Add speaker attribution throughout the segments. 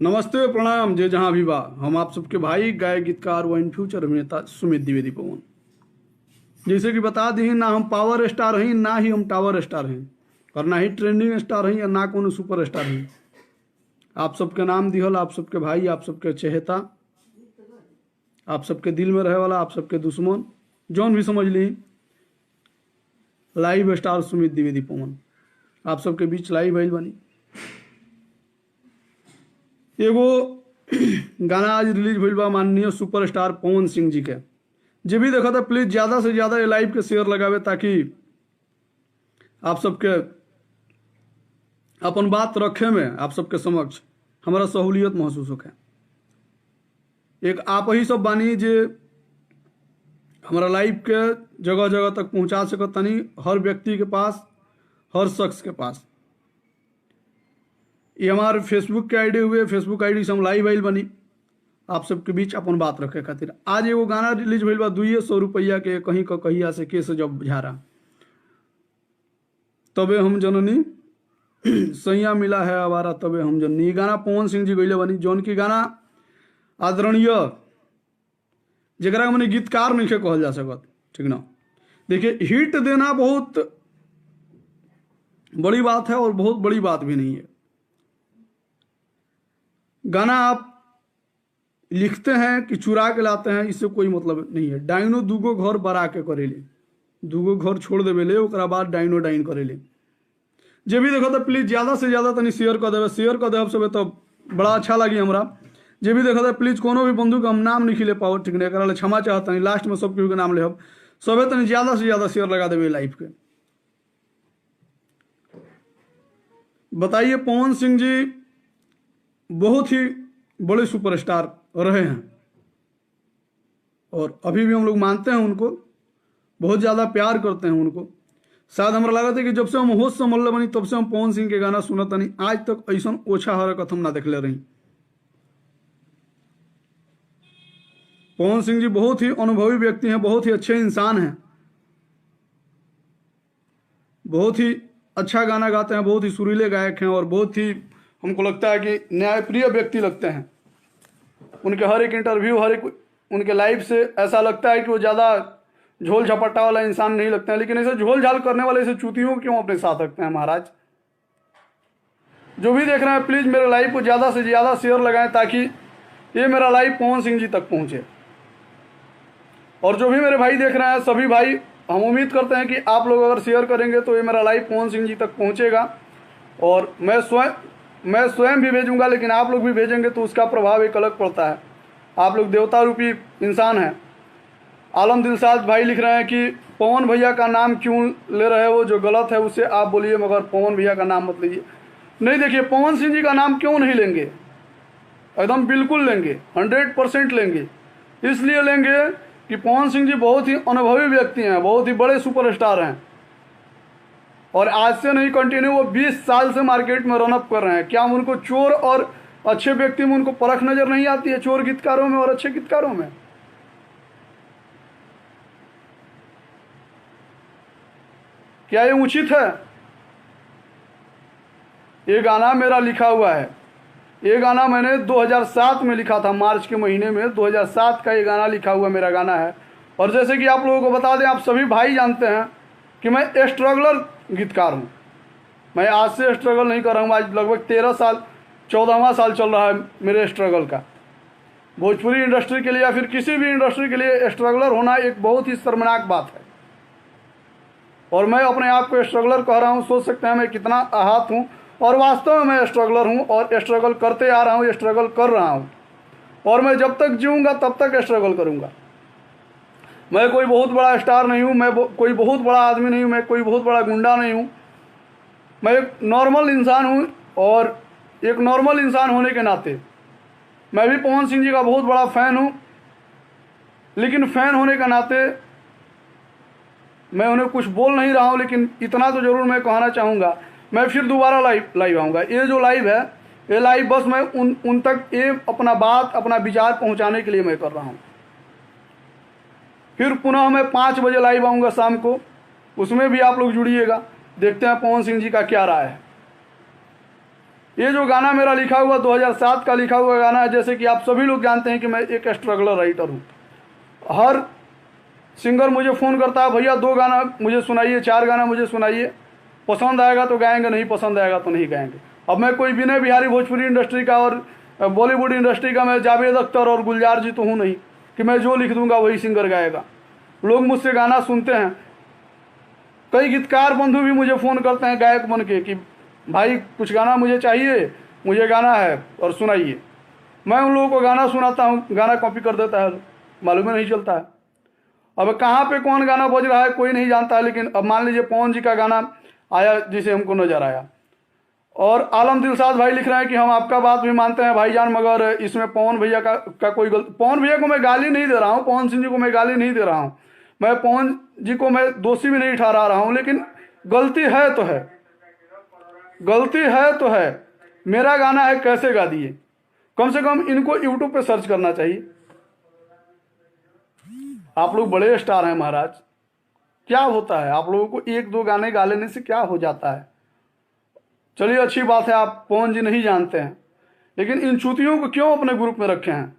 Speaker 1: नमस्ते प्रणाम जय जहां भी बा। हम आप सबके भाई गायक गीतकार व इन फ्यूचर अभिनेता सुमित द्विवेदी पवन। जैसे कि बता दी ना हम पावर स्टार हैं ना ही हम टावर स्टार हैं और ना ही ट्रेंडिंग स्टार हैं या ना कोनो सुपर स्टार हैं। आप सबके नाम दिहल, आप सबके भाई, आप सबके चहेता, आप सबके दिल में रहे वाला, आप सबके दुश्मन, जौन भी समझ ली लाइव स्टार सुमित द्विवेदी पवन आप सबके बीच लाइव भइल बनी। एगो गाना आज रिलीज भइल बा माननीय सुपरस्टार पवन सिंह जी के। जे भी देखा था प्लीज ज़्यादा से ज़्यादा ये लाइव के शेयर लगावे ताकि आप सबके अपन बात रखे में आप सबके समक्ष हमारा सहूलियत महसूस होके। एक आप ही सब बानी जे हमारा लाइव के जगह जगह तक पहुंचा सकत तनी, हर व्यक्ति के पास, हर शख्स के पास। ये हमारे फेसबुक के आईडी हुए, फेसबुक आईडी से हम लाइव आइल बनी आप सबके बीच अपन बात रखे खातिर। आज एगो गाना रिलीज भइल बा 200 रुपया के, कहीं का कहिया से केस जब झारा तबे हम जननी सैया मिला है आवारा तबे हम जननी। ये गाना पवन सिंह जी गईले बनी, जौन की गाना आदरणीय जरा मैंने गीतकार नहीं कहल जा सकत, ठीक ना। देखिए हिट देना बहुत बड़ी बात है और बहुत बड़ी बात भी नहीं है। गाना आप लिखते हैं कि चुरा के लाते हैं, इससे कोई मतलब नहीं है। डाइनो दूगो घर बरा के करेले, दूगो घर छोड़ देवेले, ओकरा बाद डाइनो डाइन करेले। जे भी देखो तो प्लीज ज़्यादा से ज़्यादा तनी शेयर कर देवे, शेयर कर देव सब तो बड़ा अच्छा लगी हमरा। जे भी देखो तो प्लीज कोनो भी बंधु के हम नाम नहीं खिले पाओ, ठीक नहीं, एकरा क्षमा चाहता नहीं। लास्ट में सब केहू के नाम ले सबे तनी ज़्यादा से ज़्यादा शेयर लगा देवे लाइफ के। बताइए पवन सिंह जी बहुत ही बड़े सुपरस्टार रहे हैं और अभी भी हम लोग मानते हैं उनको, बहुत ज़्यादा प्यार करते हैं उनको। शायद हमारा लगा था कि जब से हम होश संभल बनी तब से हम पवन सिंह के गाना सुनत नहीं, आज तक ऐसा ओछा हरकत हम ना देखले रही। पवन सिंह जी बहुत ही अनुभवी व्यक्ति हैं, बहुत ही अच्छे इंसान हैं, बहुत ही अच्छा गाना गाते हैं, बहुत ही सुरीले गायक हैं और बहुत ही हमको लगता है कि न्यायप्रिय व्यक्ति लगते हैं। उनके हर एक इंटरव्यू, हर एक उनके लाइफ से ऐसा लगता है कि वो ज़्यादा झोल झपट्टा वाला इंसान नहीं लगता है, लेकिन ऐसे झोल झाल करने वाले ऐसे चूतियों क्यों अपने साथ रखते हैं महाराज। जो भी देख रहे हैं प्लीज़ मेरे लाइव को ज़्यादा से ज़्यादा शेयर लगाएं ताकि ये मेरा लाइव पवन सिंह जी तक पहुँचे। और जो भी मेरे भाई देख रहे हैं सभी भाई, हम उम्मीद करते हैं कि आप लोग अगर शेयर करेंगे तो ये मेरा लाइव पवन सिंह जी तक पहुँचेगा और मैं स्वयं भी भेजूंगा, लेकिन आप लोग भी भेजेंगे तो उसका प्रभाव एक अलग पड़ता है। आप लोग देवता रूपी इंसान हैं। आलम दिलशाद भाई लिख रहे हैं कि पवन भैया का नाम क्यों ले रहे हो, जो गलत है उसे आप बोलिए मगर पवन भैया का नाम मत लीजिए। नहीं, देखिए पवन सिंह जी का नाम क्यों नहीं लेंगे, एकदम बिल्कुल लेंगे, 100% लेंगे। इसलिए लेंगे कि पवन सिंह जी बहुत ही अनुभवी व्यक्ति हैं, बहुत ही बड़े सुपरस्टार हैं और आज से नहीं कंटिन्यू वो 20 साल से मार्केट में रनअप कर रहे हैं। क्या उनको चोर और अच्छे व्यक्ति में उनको परख नजर नहीं आती है, चोर गीतकारों में और अच्छे गीतकारों में? क्या ये उचित है? ये गाना मेरा लिखा हुआ है, ये गाना मैंने 2007 में लिखा था, मार्च के महीने में 2007 का ये गाना लिखा हुआ मेरा गाना है। और जैसे कि आप लोगों को बता दें, आप सभी भाई जानते हैं कि मैं स्ट्रगलर गीतकार हूँ। मैं आज से स्ट्रगल नहीं कर रहा हूँ, आज लगभग 13 साल 14वां साल चल रहा है मेरे स्ट्रगल का। भोजपुरी इंडस्ट्री के लिए या फिर किसी भी इंडस्ट्री के लिए स्ट्रगलर होना एक बहुत ही शर्मनाक बात है और मैं अपने आप को स्ट्रगलर कह रहा हूँ। सोच सकते हैं मैं कितना आहत हूँ और वास्तव में मैं स्ट्रगलर हूँ और स्ट्रगल करते आ रहा हूँ, स्ट्रगल कर रहा हूँ और मैं जब तक जीऊँगा तब तक स्ट्रगल करूँगा। मैं कोई बहुत बड़ा स्टार नहीं हूँ, मैं कोई बहुत बड़ा आदमी नहीं हूँ, मैं कोई बहुत बड़ा गुंडा नहीं हूँ, मैं एक नॉर्मल इंसान हूँ और एक नॉर्मल इंसान होने के नाते मैं भी पवन सिंह जी का बहुत बड़ा फ़ैन हूँ। लेकिन फ़ैन होने के नाते मैं उन्हें कुछ बोल नहीं रहा हूँ, लेकिन इतना तो ज़रूर मैं कहना चाहूँगा, मैं फिर दोबारा लाइव आऊँगा। ये जो लाइव है, ये लाइव बस मैं उन तक ये अपना बात, अपना विचार पहुँचाने के लिए मैं कर रहा हूँ। फिर पुनः मैं 5 बजे लाइव आऊँगा शाम को, उसमें भी आप लोग जुड़िएगा। देखते हैं पवन सिंह जी का क्या राय है। ये जो गाना मेरा लिखा हुआ 2007 का लिखा हुआ गाना है, जैसे कि आप सभी लोग जानते हैं कि मैं एक स्ट्रगलर राइटर हूँ। हर सिंगर मुझे फ़ोन करता है, भैया 2 गाना मुझे सुनाइए, 4 गाना मुझे सुनाइए, पसंद आएगा तो गाएंगे, नहीं पसंद आएगा तो नहीं गाएंगे। अब मैं कोई विनय बिहारी भोजपुरी इंडस्ट्री का और बॉलीवुड इंडस्ट्री का मैं जावेद अख्तर और गुलजार जी तो हूँ नहीं कि मैं जो लिख दूंगा वही सिंगर गाएगा। लोग मुझसे गाना सुनते हैं, कई गीतकार बंधु भी मुझे फ़ोन करते हैं गायक बन के कि भाई कुछ गाना मुझे चाहिए, मुझे गाना है और सुनाइए। मैं उन लोगों को गाना सुनाता हूँ, गाना कॉपी कर देता है, मालूम ही नहीं चलता है। अब कहाँ पे कौन गाना बज रहा है कोई नहीं जानता है, लेकिन अब मान लीजिए पवन जी का गाना आया जिसे हमको नजर आया, और आलम दिलशाद भाई लिख रहे हैं कि हम आपका बात भी मानते हैं भाईजान, मगर इसमें पवन भैया का कोई पवन भैया को मैं गाली नहीं दे रहा हूँ, पवन सिंह जी को मैं गाली नहीं दे रहा हूँ, मैं पवन जी को मैं दोषी भी नहीं ठहरा रहा हूँ, लेकिन गलती है तो है, गलती है तो है। मेरा गाना है कैसे गा दिए, कम से कम इनको यूट्यूब पे सर्च करना चाहिए। आप लोग बड़े स्टार हैं महाराज, क्या होता है आप लोगों को 1-2 गाने गा लेने से क्या हो जाता है। चलिए अच्छी बात है, आप पवन जी नहीं जानते हैं, लेकिन इन चूतियों को क्यों अपने ग्रुप में रखे हैं?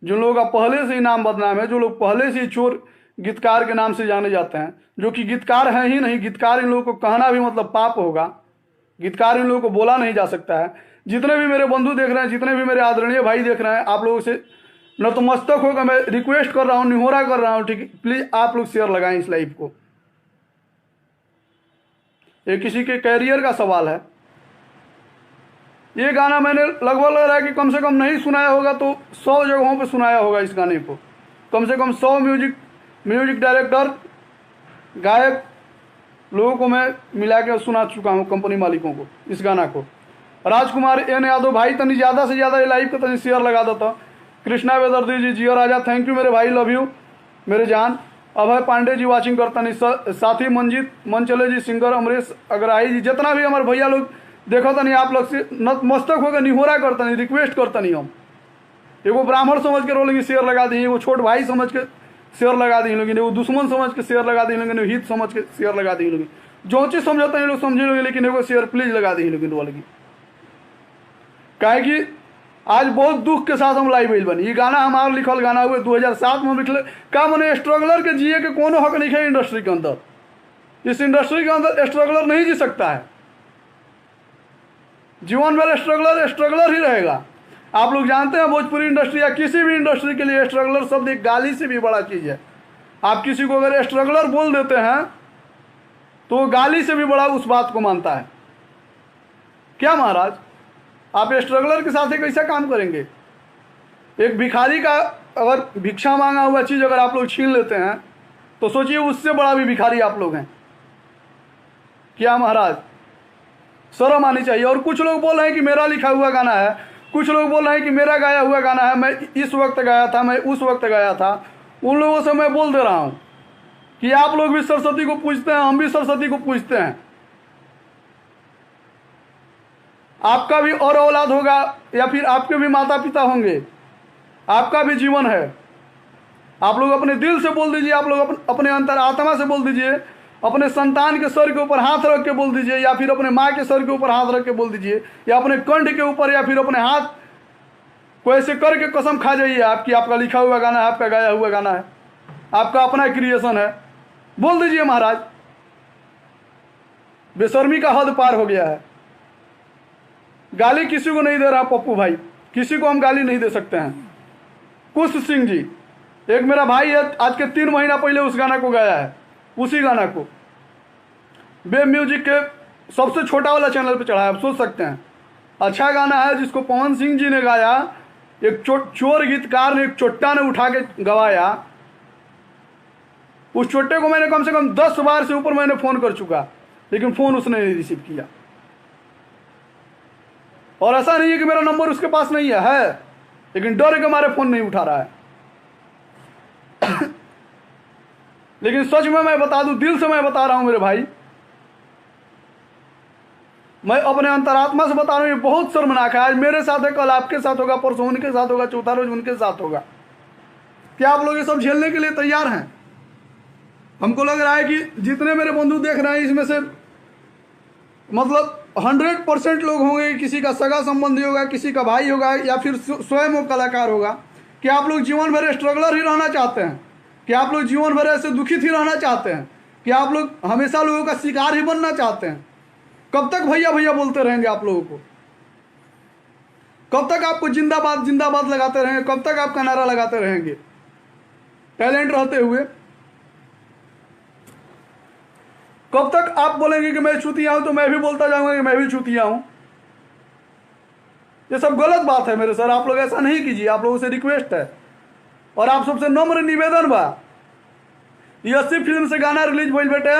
Speaker 1: जो लोग आप पहले से ही नाम बदनाम है, जो लोग पहले से ही चोर गीतकार के नाम से जाने जाते हैं, जो कि गीतकार हैं ही नहीं, गीतकार इन लोगों को कहना भी मतलब पाप होगा, गीतकार इन लोगों को बोला नहीं जा सकता है। जितने भी मेरे बंधु देख रहे हैं, जितने भी मेरे आदरणीय भाई देख रहे हैं, आप लोगों से नतमस्तक होकर मैं रिक्वेस्ट कर रहा हूँ, निहोरा कर रहा हूँ, ठीक है, प्लीज आप लोग शेयर लगाएं इस लाइव को। ये किसी के कैरियर का सवाल है। ये गाना मैंने लगभग लग रहा है कि कम से कम नहीं सुनाया होगा तो 100 जगहों पे सुनाया होगा इस गाने को। कम से कम 100 म्यूजिक डायरेक्टर, गायक लोगों को मैं मिला के सुना चुका हूँ, कंपनी मालिकों को इस गाना को। राजकुमार एन यादव भाई तनी ज़्यादा से ज़्यादा ये लाइव को तनी शेयर लगा देता। कृष्णा वेदर्दी जी, जियो राजा, थैंक यू मेरे भाई, लव यू मेरे जान। अभय पांडे जी वाचिंग करता नहीं, साथी मंजीत मनचले जी, सिंगर अमरीश अग्राही जी, जितना भी हमारे भैया लोग देखो तो नहीं, आप लोग से नतमस्तक होकर निहोरा करता नहीं, रिक्वेस्ट करता नहीं। हम एगो ब्राह्मण समझ के रोलेंगे शेयर लगा दी, एगो छोट भाई समझ के शेयर लगा दी लोग, एगो दुश्मन समझ के शेयर लगा दी लोग, हित समझ के शेयर लगा दी लोग, जो चीज़ समझाते हैं लोग समझे लोगे, लेकिन एगो शेयर प्लीज लगा दी लोग वाले की। काहे कि आज बहुत दुख के साथ हम लाइव आइल बनी। ये गाना हमारा लिखल गाना हुए 2007 में लिखल का मैंने स्ट्रगलर के जिए के कोनो हक नहीं है इंडस्ट्री के अंदर। इस इंडस्ट्री के अंदर स्ट्रगलर नहीं जी सकता है, जीवन भर स्ट्रगलर ही रहेगा। आप लोग जानते हैं भोजपुरी इंडस्ट्री या किसी भी इंडस्ट्री के लिए स्ट्रगलर शब्द एक गाली से भी बड़ा चीज़ है। आप किसी को अगर स्ट्रगलर बोल देते हैं तो गाली से भी बड़ा उस बात को मानता है। क्या महाराज, आप स्ट्रगलर के साथ एक ऐसा काम करेंगे? एक भिखारी का अगर भिक्षा मांगा हुआ चीज़ अगर आप लोग छीन लेते हैं तो सोचिए उससे बड़ा भी भिखारी आप लोग हैं। क्या महाराज, शर्म आनी चाहिए। और कुछ लोग बोल रहे हैं कि मेरा लिखा हुआ गाना है, कुछ लोग बोल रहे हैं कि मेरा गाया हुआ गाना है, मैं इस वक्त गाया था, मैं उस वक्त गाया था। उन लोगों से मैं बोल दे रहा हूँ कि आप लोग भी सरस्वती को पूजते हैं, हम भी सरस्वती को पूजते हैं। आपका भी और औलाद होगा या फिर आपके भी माता पिता होंगे, आपका भी जीवन है। आप लोग अपने दिल से बोल दीजिए, आप लोग अपने अंतर आत्मा से बोल दीजिए, अपने संतान के सर के ऊपर हाथ रख के बोल दीजिए, या फिर अपने माँ के सर के ऊपर हाथ रख के बोल दीजिए, या अपने कंठ के ऊपर या फिर अपने हाथ को ऐसे करके कसम खा जाइए आपकी आपका लिखा हुआ गाना है, आपका गाया हुआ गाना है, आपका अपना क्रिएशन है। बोल दीजिए महाराज, बेशर्मी का हद पार हो गया है। गाली किसी को नहीं दे रहा पप्पू भाई, किसी को हम गाली नहीं दे सकते हैं। कुश सिंह जी, एक मेरा भाई है, आज के 3 महीना पहले उस गाना को गाया है, उसी गाना को वेब म्यूजिक के सबसे छोटा वाला चैनल पे चढ़ाया, आप सोच सकते हैं। अच्छा गाना है जिसको पवन सिंह जी ने गाया, एक चोर गीतकार ने, एक चोट्टा ने उठा के गवाया। उस चोट्टे को मैंने कम से कम 10 बार से ऊपर मैंने फ़ोन कर चुका, लेकिन फ़ोन उसने नहीं रिसीव किया। और ऐसा नहीं है कि मेरा नंबर उसके पास नहीं है, लेकिन डर के मारे फ़ोन नहीं उठा रहा है। लेकिन सच में मैं बता दूं, दिल से मैं बता रहा हूं मेरे भाई, मैं अपने अंतरात्मा से बता रहा हूं, ये बहुत शर्मनाक है। आज मेरे साथ है, कल आपके साथ होगा, परसों उनके साथ होगा, चौथा रोज उनके साथ होगा। क्या आप लोग ये सब झेलने के लिए तैयार हैं? हमको लग रहा है कि जितने मेरे बंधु देख रहे हैं इसमें से मतलब 100% लोग होंगे, किसी का सगा संबंधी होगा, किसी का भाई होगा, या फिर स्वयं वो कलाकार होगा, कि आप लोग जीवन भर स्ट्रगलर ही रहना चाहते हैं, कि आप लोग जीवन भर ऐसे दुखित ही रहना चाहते हैं, कि आप लोग हमेशा लोगों का शिकार ही बनना चाहते हैं। कब तक भैया भैया बोलते रहेंगे आप लोगों को? कब तक आपको जिंदाबाद जिंदाबाद लगाते रहेंगे? कब तक आपका नारा लगाते रहेंगे टैलेंट रहते हुए? कब तक आप बोलेंगे कि मैं चूतिया हूं, तो मैं भी बोलता जाऊंगा कि मैं भी चूतिया हूं? ये सब गलत बात है मेरे सर, आप लोग ऐसा नहीं कीजिए, आप लोगों से रिक्वेस्ट है और आप सबसे नम्र निवेदन बा। यसी फिल्म से गाना रिलीज भइल बेटे,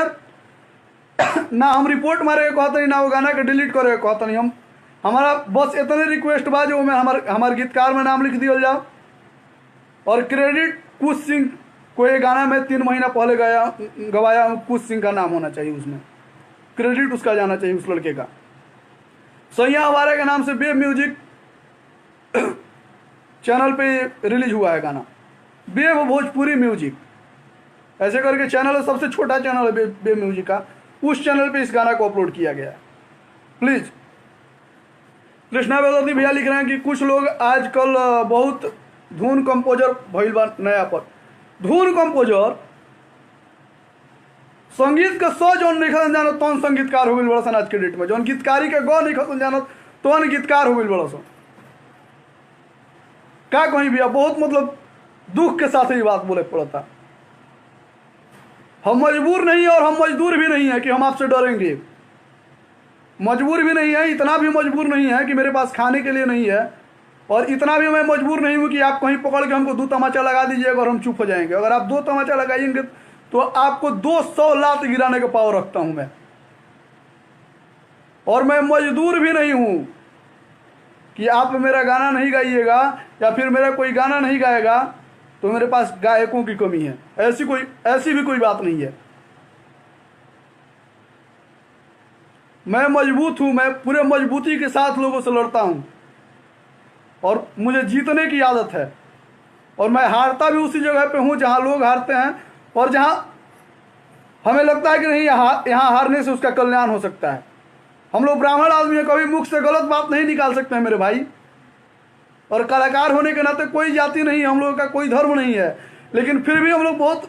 Speaker 1: ना हम रिपोर्ट मारे कहते नहीं, ना वो गाना के डिलीट करे कहते नहीं। हम हमारा बस इतने रिक्वेस्ट बा जो में हमारे गीतकार में नाम लिख दिया जाओ, और क्रेडिट कुछ सिंह को ये गाना में 3 महीना पहले गवाया हूँ, कुछ सिंह का नाम होना चाहिए उसमें, क्रेडिट उसका जाना चाहिए, उस लड़के का। सैया हमारे के नाम से बेब म्यूजिक चैनल पे रिलीज हुआ है गाना, बेब भोजपुरी म्यूजिक ऐसे करके चैनल है, सबसे छोटा चैनल है बेब म्यूजिक का, उस चैनल पे इस गाना को अपलोड किया गया है। प्लीज कृष्णा वेदवर्ती भैया लिख रहे हैं कि कुछ लोग आजकल बहुत धुन कंपोजर भइल बा नया पर। धुन कंपोजर संगीत के सौ जौन नहीं खतन जानत तौन संगीतकार हो गई बड़ा सन आज के डेट में, जौन गीतकारी के गौ नहीं खतन जानत तौन गीतकार हो गई बड़ा सन। क्या कहीं भैया, बहुत मतलब दुख के साथ ये बात बोले पड़ता। हम मजबूर नहीं है और हम मजदूर भी नहीं है कि हम आपसे डरेंगे, मजबूर भी नहीं है, इतना भी मजबूर नहीं है कि मेरे पास खाने के लिए नहीं है, और इतना भी मैं मजबूर नहीं हूं कि आप कहीं पकड़ के हमको 2 तमाचा लगा दीजिएगा और हम चुप हो जाएंगे। अगर आप 2 तमाचा लगाएंगे तो आपको 200 लात गिराने का पावर रखता हूं मैं, और मैं मजदूर भी नहीं हूं कि आप मेरा गाना नहीं गाइएगा या फिर मेरा कोई गाना नहीं गाएगा तो मेरे पास गायकों की कमी है, ऐसी भी कोई बात नहीं है। मैं मजबूत हूं, मैं पूरे मजबूती के साथ लोगों से लड़ता हूं, और मुझे जीतने की आदत है, और मैं हारता भी उसी जगह पे हूं जहां लोग हारते हैं, और जहां हमें लगता है कि नहीं यहाँ हारने से उसका कल्याण हो सकता है। हम लोग ब्राह्मण आदमी हैं, कभी मुख से गलत बात नहीं निकाल सकते हैं मेरे भाई, और कलाकार होने के नाते कोई जाति नहीं है, हम लोगों का कोई धर्म नहीं है, लेकिन फिर भी हम लोग बहुत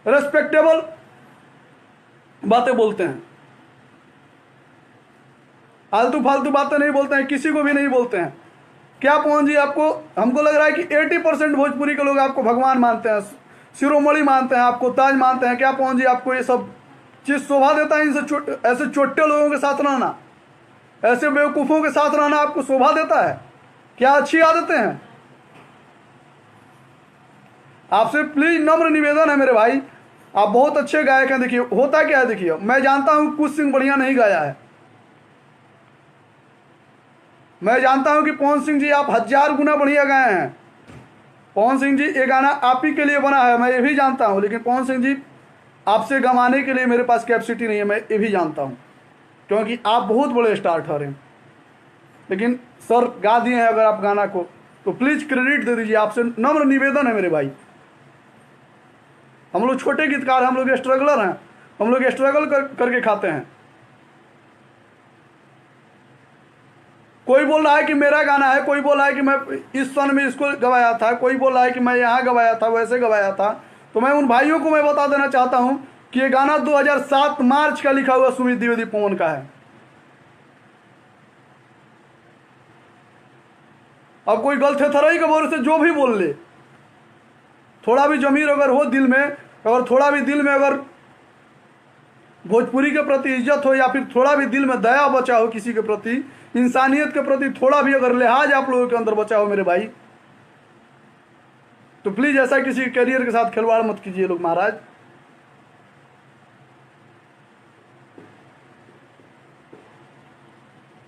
Speaker 1: रेस्पेक्टेबल बातें बोलते हैं, आलतू फालतू बातें नहीं बोलते हैं, किसी को भी नहीं बोलते हैं। क्या पवन जी, आपको हमको लग रहा है कि 80% भोजपुरी के लोग आपको भगवान मानते हैं, शिरोमणि मानते हैं, आपको ताज मानते हैं। क्या पवन जी, आपको ये सब चीज़ शोभा देता है? इनसे ऐसे छोटे लोगों के साथ रहना, ऐसे बेवकूफ़ों के साथ रहना आपको शोभा देता है? क्या अच्छी आदतें हैं? आपसे प्लीज नम्र निवेदन है मेरे भाई, आप बहुत अच्छे गायक हैं। देखिए होता क्या है, देखिए मैं जानता हूं कुछ सिंह बढ़िया नहीं गाया है, मैं जानता हूं कि पवन सिंह जी आप 1000 गुना बढ़िया गाए हैं। पवन सिंह जी ये गाना आप ही के लिए बना है, मैं ये भी जानता हूं, लेकिन पवन सिंह जी आपसे गंवाने के लिए मेरे पास कैपेसिटी नहीं है, मैं ये भी जानता हूं, क्योंकि आप बहुत बड़े स्टार ठहरे हैं। लेकिन सर गा दिए हैं अगर आप गाना को, तो प्लीज क्रेडिट दे दीजिए, आपसे नम्र निवेदन है मेरे भाई। हम लोग छोटे गीतकार हैं, हम लोग स्ट्रगलर हैं, हम लोग स्ट्रगल करके खाते हैं। कोई बोल रहा है कि मेरा गाना है, कोई बोल रहा है कि मैं इस सन में इसको गवाया था, कोई बोल रहा है कि मैं यहाँ गवाया था, वैसे गवाया था। तो मैं उन भाइयों को मैं बता देना चाहता हूँ कि ये गाना 2007 मार्च का लिखा हुआ सुमित द्विवेदी पवन का है। अब कोई गलथेथराई के बोल से जो भी बोल ले, थोड़ा भी जमीर अगर हो दिल में, अगर थोड़ा भी दिल में अगर भोजपुरी के प्रति इज्जत हो, या फिर थोड़ा भी दिल में दया बचा हो किसी के प्रति, इंसानियत के प्रति थोड़ा भी अगर लिहाज आप लोगों के अंदर बचा हो मेरे भाई, तो प्लीज ऐसा किसी करियर के साथ खिलवाड़ मत कीजिए लोग महाराज।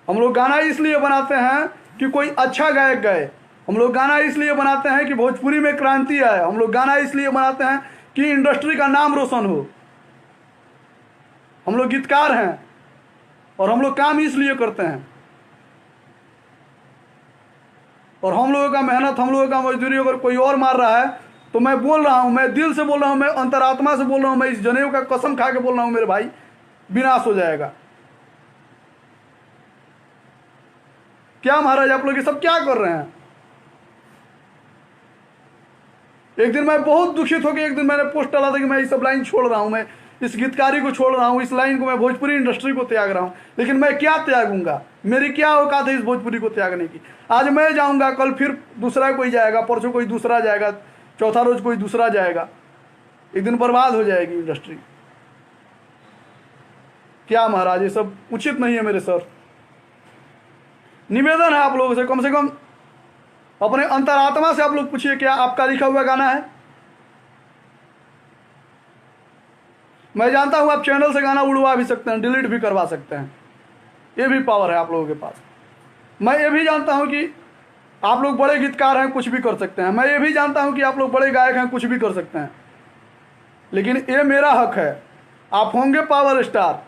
Speaker 1: हम लोग गाना इसलिए बनाते हैं कि कोई अच्छा गायक गाए, हम लोग गाना इसलिए बनाते हैं कि भोजपुरी में क्रांति आए, हम लोग गाना इसलिए बनाते हैं कि इंडस्ट्री का नाम रोशन हो। हम लोग गीतकार हैं और हम लोग काम इसलिए करते हैं, और हम लोगों का मेहनत, हम लोगों का मजदूरी अगर कोई और मार रहा है तो मैं बोल रहा हूं, मैं दिल से बोल रहा हूं, मैं अंतरात्मा से बोल रहा हूं, मैं इस जनेऊ का कसम खा के बोल रहा हूं मेरे भाई, विनाश हो जाएगा। क्या महाराज आप लोग ये सब क्या कर रहे हैं? एक दिन मैं बहुत दुखित होकर एक दिन मैंने पोस्ट डाला था कि मैं ये सब लाइन छोड़ रहा हूं, मैं इस गीतकारी को छोड़ रहा हूं, इस लाइन को, मैं भोजपुरी इंडस्ट्री को त्याग रहा हूं। लेकिन मैं क्या त्यागूंगा? मेरी क्या औकात है इस भोजपुरी को त्यागने की? आज मैं जाऊंगा, कल फिर दूसरा कोई जाएगा, परसों कोई दूसरा जाएगा, चौथा रोज कोई दूसरा जाएगा। एक दिन बर्बाद हो जाएगी इंडस्ट्री। क्या महाराज ये सब उचित नहीं है मेरे सर। निवेदन है आप लोगों से कम अपने अंतरात्मा से आप लोग पूछिए, क्या आपका लिखा हुआ गाना है? मैं जानता हूं आप चैनल से गाना उड़वा भी सकते हैं, डिलीट भी करवा सकते हैं, ये भी पावर है आप लोगों के पास। मैं ये भी जानता हूं कि आप लोग बड़े गीतकार हैं, कुछ भी कर सकते हैं। मैं ये भी जानता हूं कि आप लोग बड़े गायक हैं, कुछ भी कर सकते हैं। लेकिन ये मेरा हक है। आप होंगे पावर स्टार,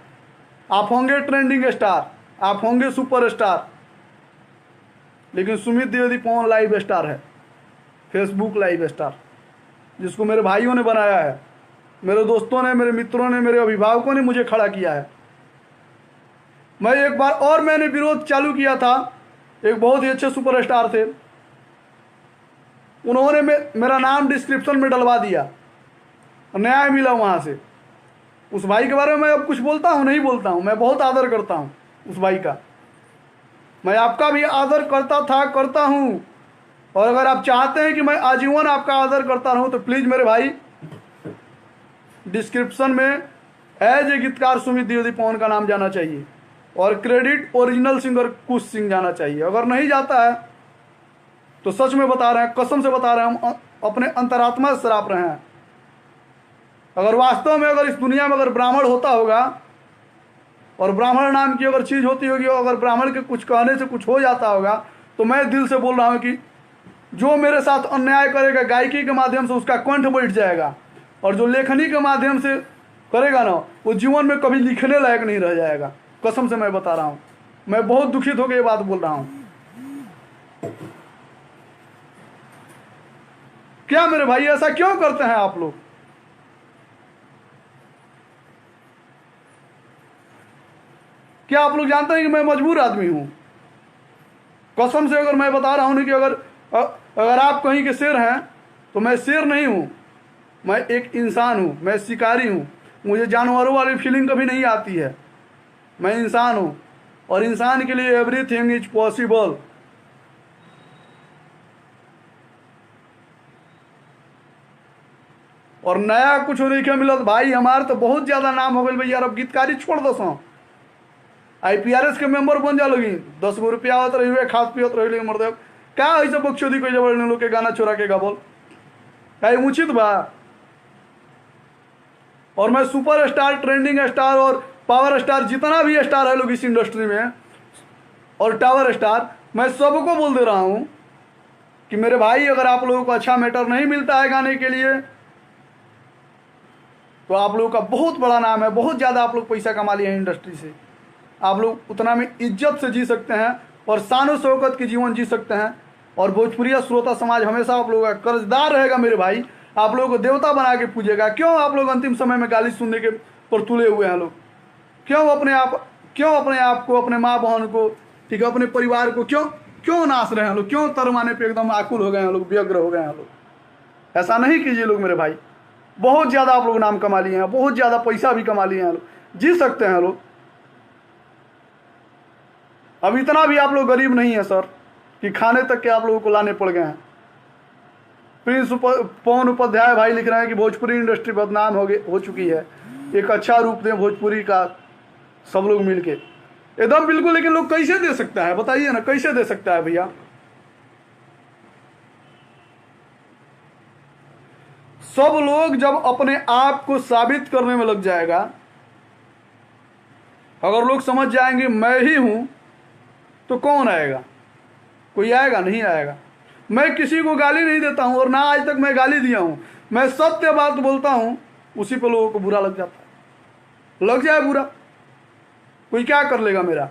Speaker 1: आप होंगे ट्रेंडिंग स्टार, आप होंगे सुपर स्टार, लेकिन सुमित द्विवेदी पवन लाइव स्टार है, फेसबुक लाइव स्टार, जिसको मेरे भाइयों ने बनाया है, मेरे दोस्तों ने, मेरे मित्रों ने, मेरे अभिभावकों ने मुझे खड़ा किया है। मैं एक बार और मैंने विरोध चालू किया था, एक बहुत ही अच्छे सुपरस्टार थे, उन्होंने मेरा नाम डिस्क्रिप्शन में डलवा दिया, न्याय मिला वहां से। उस भाई के बारे में मैं अब कुछ बोलता हूँ? नहीं बोलता हूँ। मैं बहुत आदर करता हूँ उस भाई का, मैं आपका भी आदर करता था, करता हूँ। और अगर आप चाहते हैं कि मैं आजीवन आपका आदर करता रहूं तो प्लीज मेरे भाई डिस्क्रिप्शन में एज ए गीतकार सुमित द्विवेदी पवन का नाम जाना चाहिए और क्रेडिट ओरिजिनल सिंगर कुश सिंह जाना चाहिए। अगर नहीं जाता है तो सच में बता रहे हैं, कसम से बता रहे हैं, हम अपने अंतरात्मा से श्राप रहे हैं। अगर वास्तव में अगर इस दुनिया में अगर ब्राह्मण होता होगा और ब्राह्मण नाम की अगर चीज होती होगी, अगर ब्राह्मण के कुछ कहने से कुछ हो जाता होगा, तो मैं दिल से बोल रहा हूं कि जो मेरे साथ अन्याय करेगा गायकी के माध्यम से उसका कंठ बैठ जाएगा, और जो लेखनी के माध्यम से करेगा ना वो जीवन में कभी लिखने लायक नहीं रह जाएगा। कसम से मैं बता रहा हूं, मैं बहुत दुखित होकर ये बात बोल रहा हूं। क्या मेरे भाई ऐसा क्यों करते हैं आप लोग? क्या आप लोग जानते हैं कि मैं मजबूर आदमी हूं? कसम से अगर मैं बता रहा हूं कि अगर आप कहीं के शेर हैं तो मैं शेर नहीं हूं, मैं एक इंसान हूं, मैं शिकारी हूं। मुझे जानवरों वाली फीलिंग कभी नहीं आती है। मैं इंसान हूं और इंसान के लिए एवरीथिंग इज पॉसिबल। और नया कुछ नहीं क्या मिलत भाई, हमारे तो बहुत ज्यादा नाम हो गए भैया। अब गीतकारी छोड़ दो, IPRS के मेंबर बन जा लोगी, 10 गो रुपया आवत रही, खाद पियत रही, मरदेव क्या ऐसे बक्चोदी कोई जबर लोग के गाना चोरा के गाबल क्या उचित बा? और मैं सुपर स्टार, ट्रेंडिंग स्टार और पावर स्टार, जितना भी स्टार है लोग इस इंडस्ट्री में, और टावर स्टार, मैं सबको बोल दे रहा हूं कि मेरे भाई अगर आप लोगों को अच्छा मैटर नहीं मिलता है गाने के लिए तो आप लोगों का बहुत बड़ा नाम है, बहुत ज़्यादा आप लोग पैसा कमा लिए हैं इंडस्ट्री से। आप लोग उतना में इज्जत से जी सकते हैं और शान शौकत की जीवन जी सकते हैं। और भोजपुरिया श्रोता समाज हमेशा आप लोगों का कर्जदार रहेगा मेरे भाई, आप लोगों को देवता बना के पूजेगा। क्यों आप लोग अंतिम समय में गाली सुनने के पर तुले हुए हैं लोग? क्यों अपने आप को, अपने माँ बहन को, ठीक है, अपने परिवार को क्यों नाच रहे हैं लोग? क्यों तरमाने पे एकदम आकुल हो गए हैं लोग, व्यग्र हो गए हैं लोग? ऐसा नहीं कीजिए लोग मेरे भाई। बहुत ज़्यादा आप लोग नाम कमा लिए हैं, बहुत ज़्यादा पैसा भी कमा लिए हैं लोग, जी सकते हैं लोग। अब इतना भी आप लोग गरीब नहीं है सर कि खाने तक के आप लोगों को लाने पड़ गए हैं। प्रिंस पवन उपाध्याय भाई लिख रहे हैं कि भोजपुरी इंडस्ट्री बदनाम हो चुकी है, एक अच्छा रूप दें भोजपुरी का सब लोग मिलके। एकदम बिल्कुल, लेकिन लोग कैसे दे सकता है बताइए ना, कैसे दे सकता है भैया? सब लोग जब अपने आप को साबित करने में लग जाएगा, अगर लोग समझ जाएंगे मैं ही हूं, तो कौन आएगा? कोई आएगा? नहीं आएगा। मैं किसी को गाली नहीं देता हूं और ना आज तक मैं गाली दिया हूं। मैं सत्य बात बोलता हूं, उसी पर लोगों को बुरा लग जाता है। लग जाए बुरा, कोई क्या कर लेगा मेरा?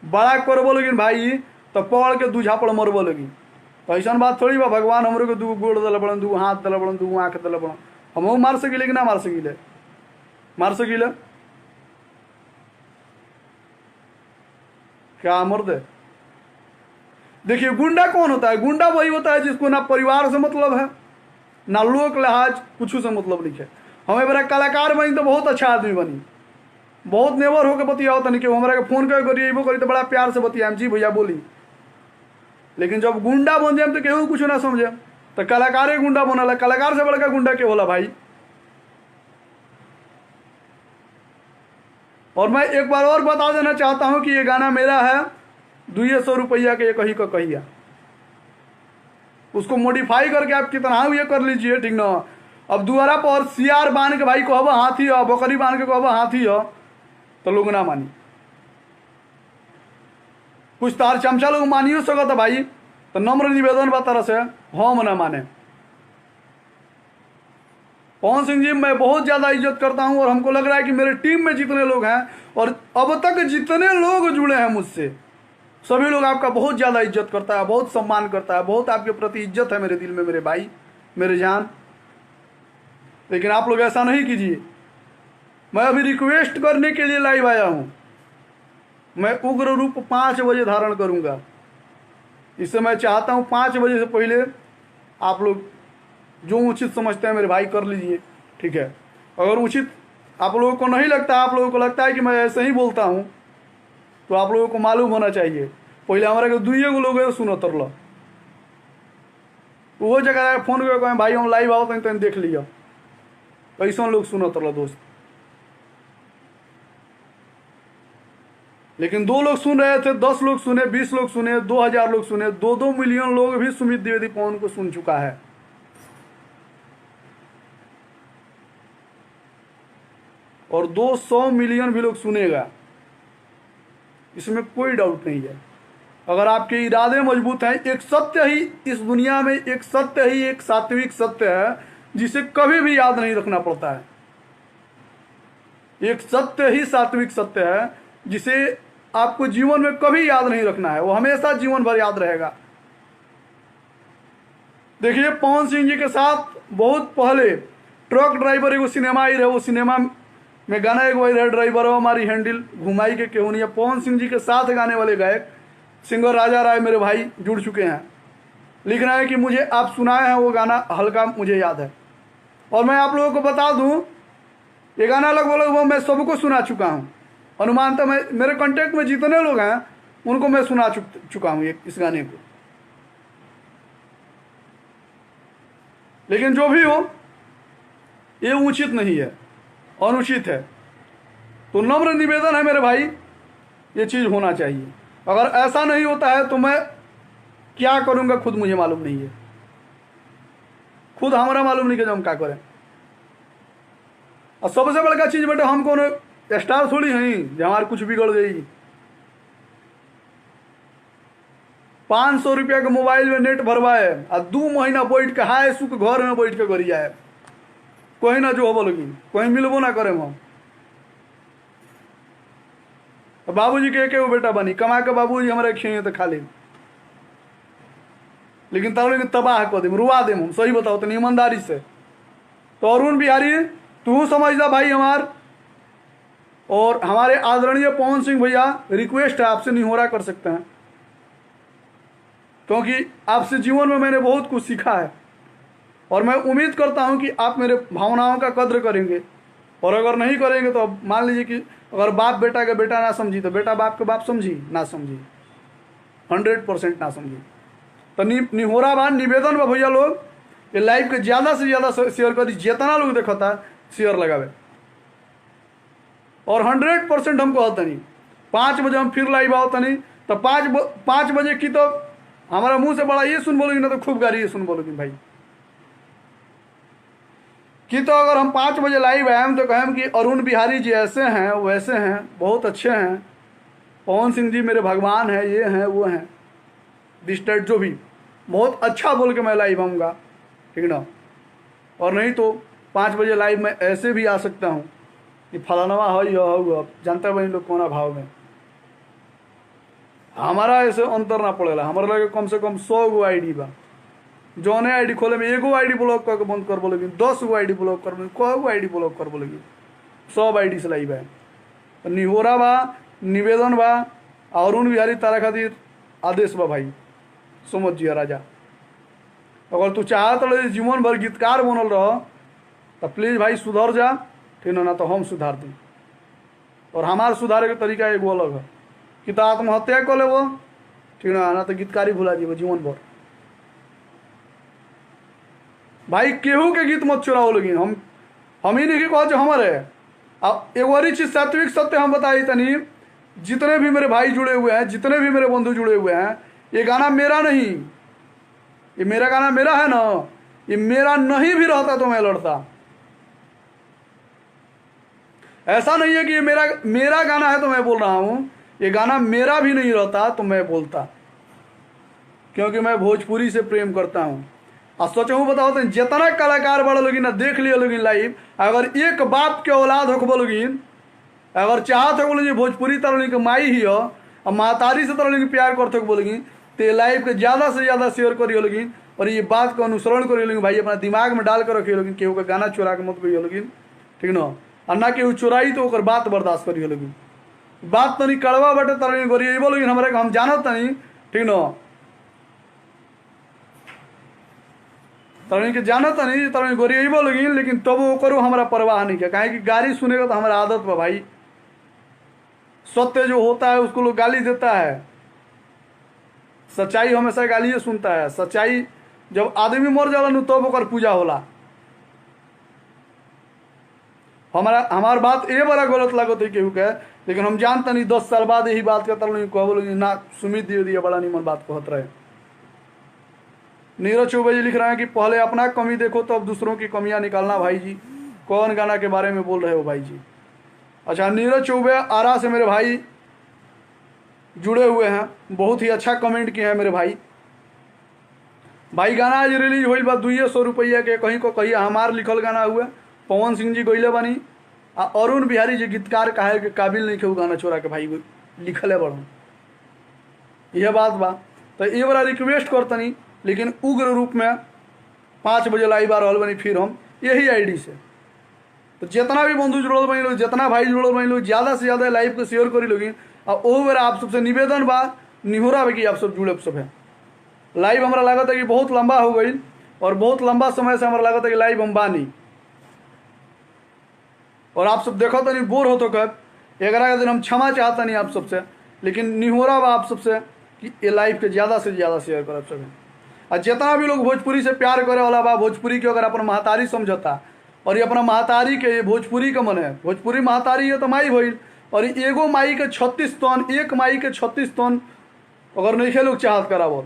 Speaker 1: बड़ा करबो लेकिन भाई तो पड़ के दू झापड़ मरबो लगी, तो ऐसा बात थोड़ी बा। भगवान हमरो को 2 गोड़ दल बड़न, 2 हाथ दल बड़न, 2 आँख दल बड़न, हम मार सकिले कि ना मार सकिले? मार सकिले। क्या मर्द है। देखिए गुंडा कौन होता है? गुंडा वही होता है जिसको ना परिवार से मतलब है, ना लोक लिहाज कुछ से मतलब नहीं है। हमें बड़ा कलाकार बनी तो बहुत अच्छा आदमी बनी, बहुत नेवर होकर बतियाओ तनिक हमारा के फोन कर करिए वो करी तो बड़ा प्यार से बतियाम, जी भैया बोली। लेकिन जब गुंडा बन जाए तो केहू कुछ ना समझे, तो कलाकारे गुंडा बनला, कलाकार से बड़का गुंडा के होला भाई। और मैं एक बार और बता देना चाहता हूं कि ये गाना मेरा है, 200 रुपया के एक ही का कहिया। उसको मॉडिफाई करके आप कितना ये कर लीजिए, ठीक ना। अब दुआरा पर सियार बांध के भाई कहब हाथी हो, बकरी बांध के कहब हाथी हो, तो लोग ना मानी। कुछ तार चमचा लोग मानियो सकता भाई, तो नम्र निवेदन बा तरह से हम ना माने। पवन सिंह जी मैं बहुत ज़्यादा इज्जत करता हूं, और हमको लग रहा है कि मेरे टीम में जितने लोग हैं और अब तक जितने लोग जुड़े हैं मुझसे, सभी लोग आपका बहुत ज़्यादा इज्जत करता है, बहुत सम्मान करता है, बहुत आपके प्रति इज्जत है मेरे दिल में, मेरे भाई, मेरे जान। लेकिन आप लोग ऐसा नहीं कीजिए। मैं अभी रिक्वेस्ट करने के लिए लाइव आया हूं। मैं उग्र रूप 5 बजे धारण करूंगा। इससे मैं चाहता हूं 5 बजे से पहले आप लोग जो उचित समझते हैं मेरे भाई कर लीजिए, ठीक है। अगर उचित आप लोगों को नहीं लगता, आप लोगों को लगता है कि मैं ऐसे ही बोलता हूं, तो आप लोगों को मालूम होना चाहिए पहले हमारे को 2 लोग सुनो तरल वो जगह फोन कर कहें भाई हम लाइव आओ तो देख लिया, ऐसा लोग सुनो तरल दोस्त। लेकिन 2 लोग सुन रहे थे, 10 लोग सुने, 20 लोग सुने, 2000 लोग सुने, 2-2 मिलियन लोग भी सुमित द्विवेदी पवन को सुन चुका है। और 200 मिलियन भी लोग सुनेगा, इसमें कोई डाउट नहीं है। अगर आपके इरादे मजबूत हैं, एक सत्य ही इस दुनिया में, एक सत्य ही एक सात्विक सत्य है जिसे कभी भी याद नहीं रखना पड़ता है। एक सत्य ही सात्विक सत्य है जिसे आपको जीवन में कभी याद नहीं रखना है, वो हमेशा जीवन भर याद रहेगा। देखिए पवन सिंह जी के साथ बहुत पहले ट्रक ड्राइवर एगो सिनेमा आई रहे, वो सिनेमा में गाना एक वही रहे, ड्राइवर हो हमारी हैंडल घुमाई के क्यों नहीं है। पवन सिंह जी के साथ गाने वाले गायक सिंगर राजा राय मेरे भाई जुड़ चुके हैं। लिख रहे हैं कि मुझे आप सुनाए हैं वो गाना, हल्का मुझे याद है। और मैं आप लोगों को बता दूं ये गाना लगभग वो मैं सबको सुना चुका हूं। अनुमानतः मैं मेरे कांटेक्ट में जितने लोग हैं उनको मैं सुना चुका हूं इस गाने को। लेकिन जो भी हो ये उचित नहीं है, अनुचित है। तो नम्र निवेदन है मेरे भाई, ये चीज़ होना चाहिए। अगर ऐसा नहीं होता है तो मैं क्या करूंगा खुद मुझे मालूम नहीं है, खुद हमारा मालूम नहीं कि हम क्या करें। और सबसे बड़का चीज बेटे हम कौन स्टार थोड़ी हैं जो हमारे कुछ बिगड़ गई। 500 रुपया के मोबाइल में नेट भरवाए और 2 महीना बैठ के हाय सुख घर में बैठ के करी जाए, कहीं ना जो हो बोलोगी कहीं मिलबो ना करे हम। बाबूजी के एक बेटा बनी कमा के बाबूजी हमारे खिए तो खा ले, लेकिन तब तबाह कर देम, रुआ देम हम। सही बताओ तो ईमानदारी से। तो अरुण बिहारी तू समझदा भाई हमार, और हमारे आदरणीय पवन सिंह भैया रिक्वेस्ट है आपसे, निहोरा कर सकते हैं, क्योंकि आपसे जीवन में मैंने बहुत कुछ सीखा है और मैं उम्मीद करता हूं कि आप मेरे भावनाओं का कद्र करेंगे। और अगर नहीं करेंगे तो मान लीजिए कि अगर बाप बेटा का बेटा ना समझी तो बेटा बाप के बाप समझी ना समझी, 100% ना समझी। तो निहोरा बा, निवेदन बा भैया लोग ये लाइव के ज़्यादा से ज़्यादा शेयर करी, जितना लोग देखता शेयर लगावे। और 100% हम कहते नहीं 5 बजे हम फिर लाइव आओ तनी, तो 5 बजे की तो हमारा मुंह से बड़ा ये सुन बोलोगी ना तो खूब गाली ये सुन बोलोगी भाई कि। तो अगर हम 5 बजे लाइव आए तो कहें कि अरुण बिहारी जी ऐसे हैं वैसे हैं, बहुत अच्छे हैं, पवन सिंह जी मेरे भगवान हैं, ये हैं वो हैं, डिस्टेट जो भी बहुत अच्छा बोल के मैं लाइव आऊँगा, ठीक ना। और नहीं तो 5 बजे लाइव में ऐसे भी आ सकता हूँ कि फलानवा हो जानते भाई लोग कोना भाव में। हमारा ऐसे अंतर ना पड़ेला, हमारे लगे कम से कम 100 गो आईडी बा, जौने आईडी खोले में 1 गो आईडी ब्लॉक करके बंद कर बोलेगी, 10 गो आईडी ब्लॉक कर बोलेगी, 100 गो आईडी ब्लॉक कर बोलेगी, सब आईडी से लाइव है। निहोरा बा, निवेदन बा अरुण बिहारी तारा खातिर आदेश बा भाई, समझ जिया राजा। अगर तू चाहत रहे जीवन भर गीतकार बनल रह तो प्लीज भाई सुधर जा, ठीक ना तो हम सुधार दी। और हमार सुधारे के तरीका एगो अलग है कि तो आत्महत्या कर लेबो, ठीक ना तो गीतकारी भुला जीवो जीवन भर। भाई केहू के गीत मत चुराओ, लेकिन हम ही नहीं कहो जो हमारे। अब एक और चीज सात्विक सत्य हम बताई तनी, जितने भी मेरे भाई जुड़े हुए हैं, जितने भी मेरे बंधु जुड़े हुए हैं, ये गाना मेरा नहीं, ये मेरा गाना मेरा है ना, ये मेरा नहीं भी रहता तो मैं लड़ता। ऐसा नहीं है कि ये मेरा गाना है तो मैं बोल रहा हूं, ये गाना मेरा भी नहीं रहता तो मैं बोलता, क्योंकि मैं भोजपुरी से प्रेम करता हूं। और सोचू बताओ तो जितना कलाकार बड़े लोगी ना देख लियो लोगी लाइव, अगर एक बाप के औलाद होखबो लोगिन, अगर चाहत हो बोलो भोजपुरी तरह के माई ही हो और महतारी से तरह प्यार करते हो बोलोगी तो लाइव के ज़्यादा से ज़्यादा शेयर करियो लोगिन और ये बात को अनुसरण करियो लोगिन भाई, अपना दिमाग में डाल कर रखियो लोगिन, केहू का गाना चुरा के मत करियो लोगिन, ठीक ना। और ना केहू चुराई तो ओकर बात बर्दाश्त करियो लोगिन। बात तनी कड़वा बटे तरह गरिएबो लोगिन, हमारे हम जानत नहीं, ठीक ना, तरह के जानत नहीं तरह गरिएबो लोगिन, लेकिन तब ओकरो हमारा परवाह नहीं किया, काहे कि गाली सुनेगा तो हमारा आदत बा भाई। सत्य जो होता है उसको लोग गाली देता है, सच्चाई हमेशा गाली सुनता है। सच्चाई जब आदमी मर जाला नु तब ओकर पूजा होला। हमार बात ये बड़ा गलत लागत है केहू के, लेकिन हम जानता नहीं 10 साल बाद यही बात करता कहबो ना सुमित द्विवेदी बड़ा निमन बात कहत रहे। नीरज चौबे जी लिख रहे हैं कि पहले अपना कमी देखो तो अब दूसरों की कमियां निकालना। भाई जी कौन गाना के बारे में बोल रहे हो भाई जी? अच्छा, नीरज चौबे आरा से मेरे भाई जुड़े हुए हैं, बहुत ही अच्छा कमेंट किए हैं मेरे भाई। भाई गाना आज रिलीज हुई बा 200 रुपया के, कहीं को कहीं हमार लिखल गाना हुआ, पवन सिंह जी गईले बानी, अरुण बिहारी जी गीतकार कहे के काबिल नहीं के गाना चोरा के भाई लिखले बड़, यह बात बा। तो ये बड़ा रिक्वेस्ट करतनी, लेकिन उग्र रूप में 5 बजे लाइव आ रहा बनी फिर हम यही आईडी से। तो जितना भी बंधु जुड़ल बनी लोग, जितना भाई जुड़ल बनी लोग, ज़्यादा से ज़्यादा लाइव को शेयर करी लोगी। और वो मेरा आप सबसे निवेदन बा, निहोरा बा कि आप सब जुड़े सब है। लाइव हमारा लागत है कि बहुत लंबा हो गई और बहुत लंबा समय से हमारा लागत है कि लाइव हम बानी, और आप सब देखो तो नहीं बोर हो तो कब 11 दिन हम क्षमा चाहता नहीं आप सबसे, लेकिन निहोरा बा आप सबसे कि ये लाइव के ज़्यादा से ज़्यादा शेयर कर सब। और जितना भी लोग भोजपुरी से प्यार करे वाला बा, भोजपुरी के अगर अपना महतारी समझता और ये अपना महतारी के ये भोजपुरी का मन है, भोजपुरी महतारी है तो माई भइल, और एगो माई के 36 तन, एक माई के 36 तन अगर नहीं लोग चाहत करावल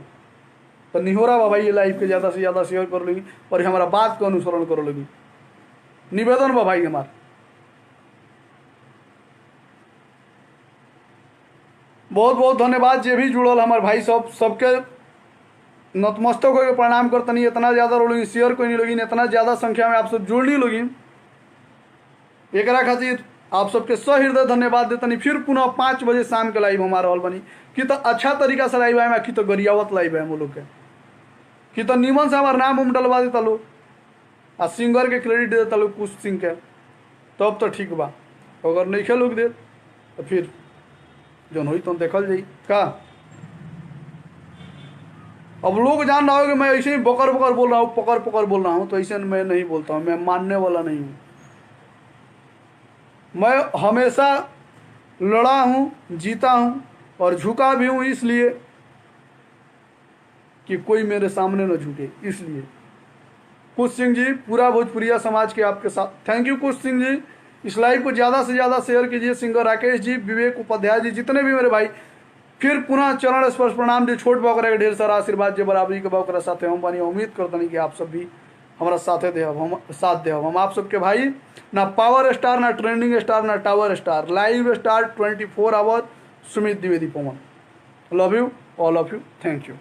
Speaker 1: तो निहोरा बा भाई ये लाइव के ज़्यादा से ज़्यादा शेयर कर लगी और हमारा बात को अनुसरण कर लगी, निवेदन बा भाई हमार। बहुत बहुत धन्यवाद जे भी जुड़ल हमारे भाई सबके नतमस्तक होकर प्रणाम करतनी। इतना ज़्यादा लोग शेयर कोई नहीं लोगी, इतना ज़्यादा संख्या में आप सब जुड़नी लोगी, एक खातिर आप सबके सहृदय धन्यवाद देतनी। फिर पुनः 5 बजे शाम के लाइव हमारा हॉल बनी कि तो अच्छा तरीका से लाइव आए, कि तो गरियावत लाइव है हम लोग के, कि तो नीमन से हमारा नाम हम डलवा देता लो आ सिंगर के क्रेडिट दे देता लो कुछ सिंह के, तब तो ठीक बा। अगर नहीं खेल लोग दे तो फिर जो हुई तो देखल जाई का। अब लोग जान रहा हो कि मैं ऐसे ही बकर बकर बोल रहा हूँ, पकड़ पकड़ बोल रहा हूँ, तो ऐसे मैं नहीं बोलता हूँ, मैं मानने वाला नहीं हूँ। मैं हमेशा लड़ा हूँ, जीता हूँ और झुका भी हूँ, इसलिए कि कोई मेरे सामने न झुके। इसलिए कुश सिंह जी, पूरा भोजपुरिया समाज के आपके साथ थैंक यू कुश सिंह जी। इस लाइव को ज़्यादा से ज़्यादा शेयर कीजिए। सिंगर राकेश जी, विवेक उपाध्याय जी, जितने भी मेरे भाई, फिर पुनः चरण स्पर्श प्रणाम जी। छोट बकरा के ढेर सारा आशीर्वाद जो बराबरी के बकरा साथ हम बनी। उम्मीद करते नहीं कि आप सब भी हमारा साथ दे, हम साथ दे। हम आप सबके भाई, ना पावर स्टार, ना ट्रेंडिंग स्टार, ना tower star, live star 24 hour Sumit Dwivedi Pawan. Love you, all of you, thank you.